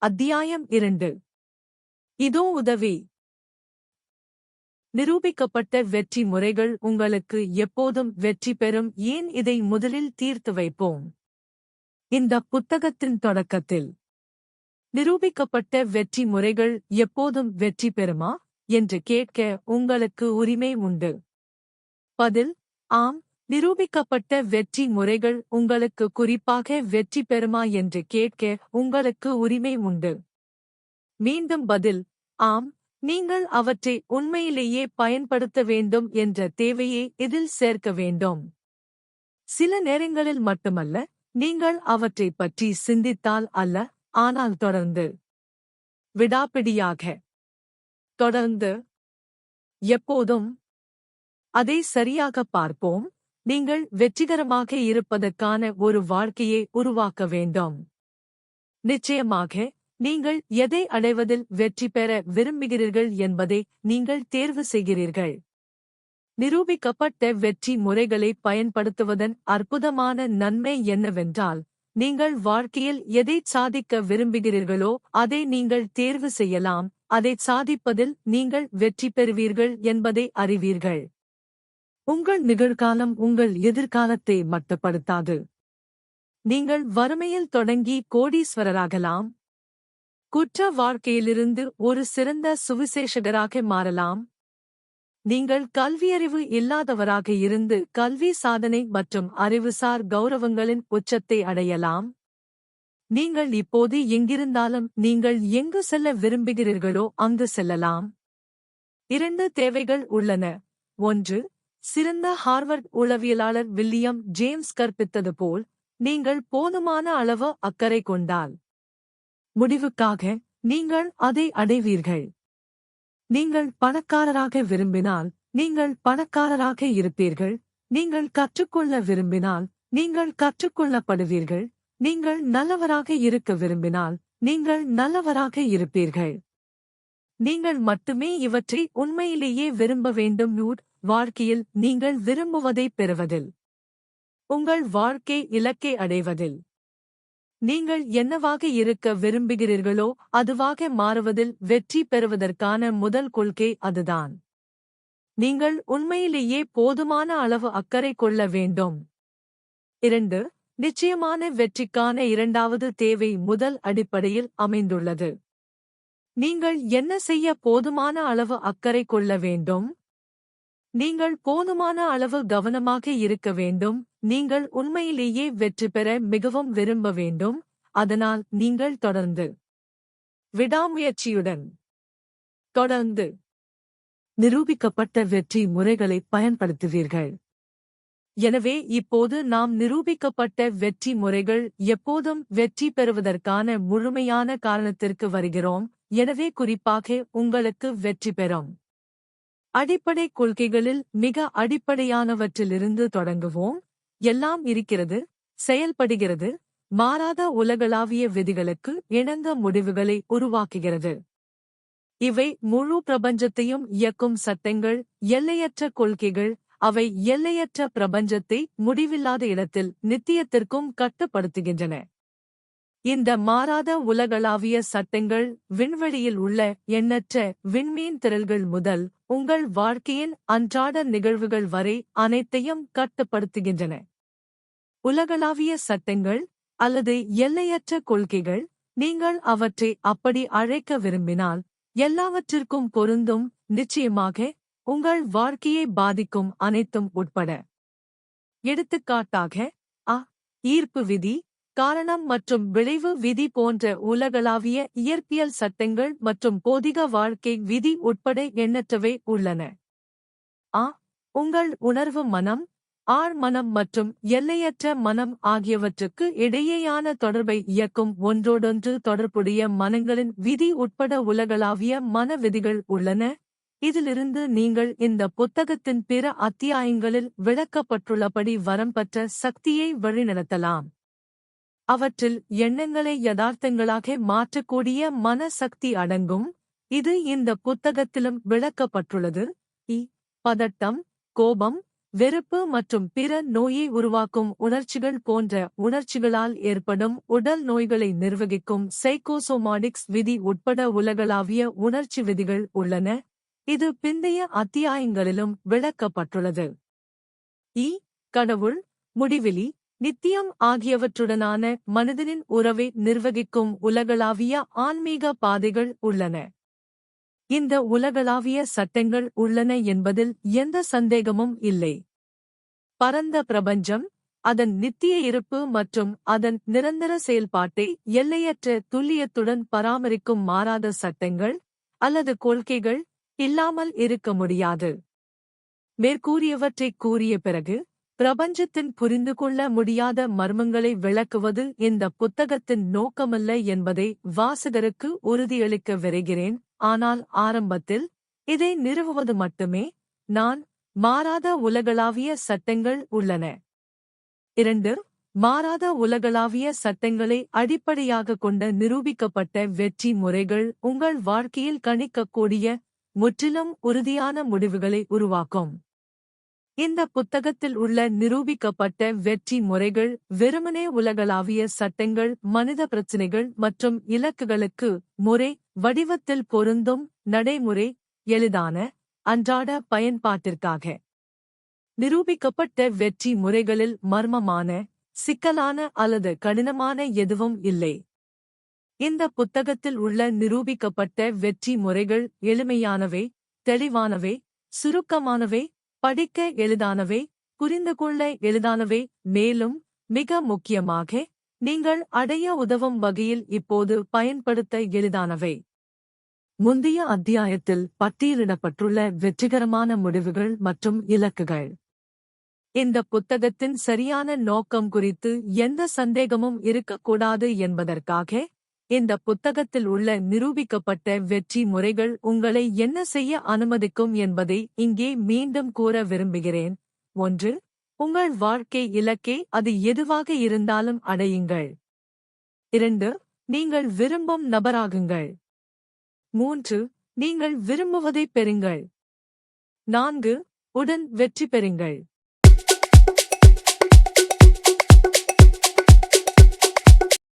அத்தியாயம் 2. இதோ உதவி. நிரூபிக்கப்பட்ட வெற்றி முறைகள் உங்களுக்கு எப்போதும் வெற்றி பெறும். ஏன் இதை முதலில் தீர்த்து வைப்போம். இந்த புத்தகத்தின் தொடக்கத்தில் நிரூபிக்கப்பட்ட வெற்றி முறைகள் எப்போதும் வெற்றி பெறுமா என்று கேட்க உங்களுக்கு உரிமை உண்டு. பதில்: ஆம். நிரூபிக்கப்பட்ட வெற்றி முறைகள் உங்களுக்கு குறிப்பாக வெற்றி பெறுமா என்று கேட்க உங்களுக்கு உரிமை உண்டு. மீண்டும் பதில்: ஆம். நீங்கள் அவற்றை உண்மையிலேயே பயன்படுத்த வேண்டும் என்ற தேவையை இதில் சேர்க்க வேண்டும். சில நேரங்களில் மட்டுமல்ல, நீங்கள் அவற்றைப் பற்றி சிந்தித்தால் அல்ல, ஆனால் தொடர்ந்து, விடாப்பிடியாக, தொடர்ந்து, எப்போதும் அதை சரியாக பார்ப்போம். நீங்கள் வெற்றிகரமாக இருப்பதற்கான ஒரு வாழ்க்கையை உருவாக்க வேண்டும். நிச்சயமாக, நீங்கள் எதை அடைவதில் வெற்றி பெற விரும்புகிறீர்கள் என்பதை நீங்கள் தேர்வு செய்கிறீர்கள். நிரூபிக்கப்பட்ட வெற்றி முறைகளை பயன்படுத்துவதன் அற்புதமான நன்மை என்னவென்றால், நீங்கள் வாழ்க்கையில் எதைச் சாதிக்க விரும்புகிறீர்களோ அதை நீங்கள் தேர்வு செய்யலாம். அதைச் சாதிப்பதில் நீங்கள் வெற்றி பெறுவீர்கள் என்பதை அறிவீர்கள். உங்கள் நிகழ்காலம் உங்கள் எதிர்காலத்தை மட்டுப்படுத்தாது. நீங்கள் வறுமையில் தொடங்கி கோடீஸ்வரராகலாம். குற்ற வாழ்க்கையிலிருந்து ஒரு சிறந்த சுவிசேஷகராக மாறலாம். நீங்கள் கல்வியறிவு இல்லாதவராக இருந்து கல்வி சாதனை மற்றும் அறிவுசார் கௌரவங்களின் உச்சத்தை அடையலாம். நீங்கள் இப்போது எங்கிருந்தாலும் நீங்கள் எங்கு செல்ல விரும்புகிறீர்களோ அங்கு செல்லலாம். 2 தேவைகள் உள்ளன. 1. சிறந்த ஹார்வர்ட் உளவியலாளர் வில்லியம் ஜேம்ஸ் கற்பித்தது போல், நீங்கள் போதுமான அளவு அக்கறை கொண்டால், முடிவுக்காக நீங்கள் அதை அடைவீர்கள். நீங்கள் பணக்காரராக விரும்பினால் நீங்கள் பணக்காரராக இருப்பீர்கள். நீங்கள் கற்றுக்கொள்ள விரும்பினால் நீங்கள் கற்றுக்கொள்ளப்படுவீர்கள். நீங்கள் நல்லவராக இருக்க விரும்பினால் நீங்கள் நல்லவராக இருப்பீர்கள். நீங்கள் மட்டுமே இவற்றை உண்மையிலேயே விரும்ப வேண்டும். வாழ்க்கையில் நீங்கள் விரும்புவதைப் பெறுவதில், உங்கள் வாழ்க்கை இலக்கை அடைவதில், நீங்கள் என்னவாக இருக்க விரும்புகிறீர்களோ அதுவாக மாறுவதில் வெற்றி பெறுவதற்கான முதல் கொள்கை அதுதான். நீங்கள் உண்மையிலேயே போதுமான அளவு அக்கறை கொள்ள வேண்டும். 2. நிச்சயமான வெற்றிக்கான 2வது தேவை முதல் அடிப்படையில் அமைந்துள்ளது. நீங்கள் என்ன செய்ய போதுமான அளவு அக்கறை கொள்ள வேண்டும். நீங்கள் போதுமான அளவு கவனமாக இருக்க வேண்டும். நீங்கள் உண்மையிலேயே வெற்றி பெற மிகவும் விரும்ப வேண்டும். அதனால் நீங்கள் தொடர்ந்து, விடாமுயற்சியுடன், தொடர்ந்து நிரூபிக்கப்பட்ட வெற்றி முறைகளை பயன்படுத்துவீர்கள். எனவே இப்போது நாம் நிரூபிக்கப்பட்ட வெற்றி முறைகள் எப்போதும் வெற்றி பெறுவதற்கான முழுமையான காரணத்திற்கு வருகிறோம். எனவே குறிப்பாக உங்களுக்கு வெற்றி பெறும் அடிப்படை கொள்கைகளில் மிக அடிப்படையானவற்றிலிருந்து தொடங்குவோம். எல்லாம் இருக்கிறது, செயல்படுகிறது, மாறாத உலகளாவிய விதிகளுக்கு இணங்க முடிவுகளை உருவாக்குகிறது. இவை முழு பிரபஞ்சத்தையும் இயக்கும் சட்டங்கள், எல்லையற்ற கொள்கைகள். அவை எல்லையற்ற பிரபஞ்சத்தை முடிவில்லாத இடத்தில் நித்தியத்திற்கும் கட்டுப்படுத்துகின்றன. இந்த மாறாத உலகளாவிய சட்டங்கள் விண்வெளியில் உள்ள எண்ணற்ற விண்மீன் திரள்கள் முதல் உங்கள் வாழ்க்கையின் அன்றாட நிகழ்வுகள் வரை அனைத்தையும் கட்டுப்படுத்துகின்றன. உலகளாவிய சட்டங்கள் அல்லது எல்லையற்ற கொள்கைகள், நீங்கள் அவற்றை அப்படி அழைக்க விரும்பினால், எல்லாவற்றிற்கும் பொருந்தும். நிச்சயமாக உங்கள் வாழ்க்கையை பாதிக்கும் அனைத்தும் உட்பட. எடுத்துக்காட்டாக, ஈர்ப்பு விதி, காரணம் மற்றும் விளைவு விதி போன்ற உலகளாவிய இயற்பியல் சட்டங்கள் மற்றும் போதிக வாழ்க்கை விதி உட்பட எண்ணற்றவை உள்ளன. உங்கள் உணர்வு மனம், ஆழ் மனம் மற்றும் எல்லையற்ற மனம் ஆகியவற்றுக்கு இடையேயான தொடர்பை இயக்கும் ஒன்றோடொன்று தொடர்புடைய மனங்களின் விதி உட்பட உலகளாவிய மன விதிகள் உள்ளன. இதிலிருந்து நீங்கள் இந்த புத்தகத்தின் பிற அத்தியாயங்களில் விளக்கப்பட்டுள்ளபடி வரம்பற்ற சக்தியை வழிநடத்தலாம். அவற்றில் எண்ணங்களை யதார்த்தங்களாக மாற்றக்கூடிய மன சக்தி அடங்கும். இது இந்த புத்தகத்திலும் விளக்கப்பட்டுள்ளது. பதட்டம், கோபம், வெறுப்பு மற்றும் பிற நோயை உருவாக்கும் உணர்ச்சிகள் போன்ற உணர்ச்சிகளால் ஏற்படும் உடல் நோய்களை நிர்வகிக்கும் சைக்கோசோமாடிக்ஸ் விதி உட்பட உலகளாவிய உணர்ச்சி விதிகள் உள்ளன. இது பிந்தைய அத்தியாயங்களிலும் விளக்கப்பட்டுள்ளது. கடவுள், முடிவிலி, நித்தியம் ஆகியவற்றுடனான மனிதனின் உறவை நிர்வகிக்கும் உலகளாவிய ஆன்மீக பாதைகள் உள்ளன. இந்த உலகளாவிய சட்டங்கள் உள்ளன என்பதில் எந்த சந்தேகமும் இல்லை. பரந்த பிரபஞ்சம், அதன் நித்திய இருப்பு மற்றும் அதன் நிரந்தர செயல்பாட்டை எல்லையற்ற துல்லியத்துடன் பராமரிக்கும் மாறாத சட்டங்கள் அல்லது கொள்கைகள் இல்லாமல் இருக்க முடியாது. மேற்கூறியவற்றைக் கூறிய பிறகு, பிரபஞ்சத்தின் புரிந்து கொள்ள முடியாத மர்மங்களை விளக்குவது இந்த புத்தகத்தின் நோக்கமல்ல என்பதை வாசகருக்கு உறுதியளிக்க விரைகிறேன். ஆனால் ஆரம்பத்தில் இதை நிறுவுவது மட்டுமே. மாறாத உலகளாவிய சட்டங்கள் உள்ளன. 2. மாறாத உலகளாவிய சட்டங்களை அடிப்படையாகக் கொண்ட நிரூபிக்கப்பட்ட வெற்றி முறைகள் உங்கள் வாழ்க்கையில் கணிக்கக்கூடிய முற்றிலும் உறுதியான முடிவுகளை உருவாக்கும். இந்த புத்தகத்தில் உள்ள நிரூபிக்கப்பட்ட வெற்றி முறைகள் வெறுமனே உலகளாவிய சட்டங்கள் மனித பிரச்சினைகள் மற்றும் இலக்குகளுக்கு முறை வடிவத்தில் பொருந்தும் நடைமுறை எளிதான அன்றாட பயன்பாட்டிற்காக. நிரூபிக்கப்பட்ட வெற்றி முறைகளில் மர்மமான, சிக்கலான அல்லது கடினமான எதுவும் இல்லை. இந்த புத்தகத்தில் உள்ள நிரூபிக்கப்பட்ட வெற்றி முறைகள் எளிமையானவை, தெளிவானவை, சுருக்கமானவை, படிக்க எளிதானவை, புரிந்துகொள்ள எளிதானவை, மேலும் மிக முக்கியமாக நீங்கள் அடைய உதவும் வகையில் இப்போது பயன்படுத்த எளிதானவை. முந்தைய அத்தியாயத்தில் பட்டியலிடப்பட்டுள்ள வெற்றிகரமான முடிவுகள் மற்றும் இலக்குகள். இந்த புத்தகத்தின் சரியான நோக்கம் குறித்து எந்த சந்தேகமும் இருக்கக்கூடாது என்பதற்காக, இந்த புத்தகத்தில் உள்ள நிரூபிக்கப்பட்ட வெற்றி முறைகள் உங்களை என்ன செய்ய அனுமதிக்கும் என்பதை இங்கே மீண்டும் கூற விரும்புகிறேன். 1. உங்கள் வாழ்க்கை இலக்கை அது எதுவாக இருந்தாலும் அடையுங்கள். 2. நீங்கள் விரும்பும் நபராகுங்கள். 3. நீங்கள் விரும்புவதைப் பெறுங்கள். 4. உடன் வெற்றி பெறுங்கள்.